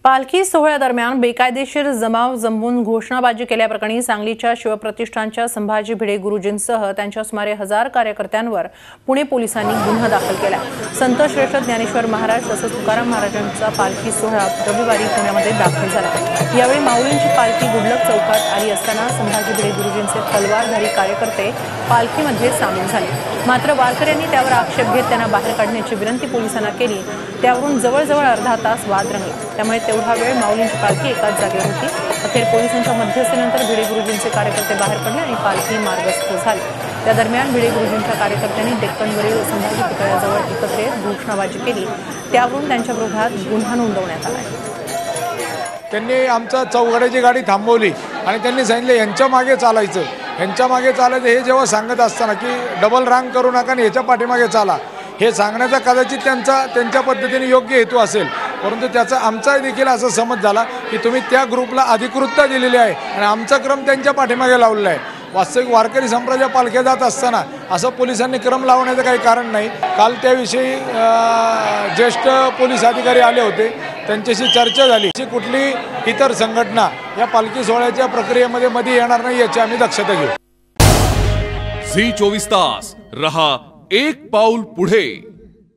पालखी सोहळ्यादरम्यान बेकायदेशीर जमाव जमवून घोषणाबाजी केल्याप्रकरणी सांगलीच्या शिवप्रतिष्ठानच्या संभाजी भिडे गुरुजींसह त्यांच्या सुमारे 1000 कार्यकर्त्यांवर पुणे पोलिसांनी गुन्हा दाखल केला। संत श्रेष्ठ ज्ञानेश्वर महाराज तसंच तुकाराम महाराजांचा पालखी सोहळा रविवारी पुण्यामध्ये दाखल झाला। यावेळी माऊलींची पालखी गुडलक चौकात आली असताना संभाजी भिडे गुरुजींचे तलवारधारी कार्यकर्ते पालखीमध्ये सामील झाले। मात्र वारकऱ्यांनी त्यावर आक्षेप घेत त्यांना बाहेर काढण्याची विनंती पोलिसांना केली। त्यावरून जवळजवळ अर्धा तास वाद रंगला। त्यामुळे तेवढा वेळ माऊलींची पालखी एकाच जागेवर होती। अखेर पोलिसांच्या मध्यस्थीनंतर भिडे गुरुजींचे कार्यकर्ते बाहेर पडले आणि पालखी मार्गस्थ झाली। त्या दरम्यान भिडे गुरुजींच्या कार्यकर्त्यांनी डेक्कनवरील संभाजी पुतळ्याजवळ एकत्र येत घोषणाबाजी केली। त्यावरून त्यांच्या विरोधात गुन्हा नोंदवण्यात आला आहे। त्यांनी आमचा चौघड्याची गाडी थांबवली आणि त्यांनी सांगितले यांच्या मागे चालायचं, यांच्या मागे चालायचं। हे जेव्हा सांगत असताना की डबल रांग करू नका आणि याच्या पाठीमागे चाला, हे सांगण्याचा कदाचित त्यांच्या पद्धतीने योग्य हेतू असेल, परंतु त्याचा आमचा देखील असा समज झाला की तुम्ही त्या ग्रुपला अधिकृतता दिलेली आहे आणि आमचा क्रम त्यांच्या पाठीमागे लावलेला आहे। वास्तविक वारकरी संप्रदाय पालख्या जात असताना असं पोलिसांनी क्रम लावण्याचं काही कारण नाही। काल त्याविषयी ज्येष्ठ पोलीस अधिकारी आले होते, त्यांच्याशी चर्चा झाली। कुठली इतर संघटना या पालखी सोहळ्याच्या प्रक्रियेमध्ये मध्ये येणार नाही याची आम्ही दक्षता घेऊ। झी 24 तास रहा एक पाऊल पुढे।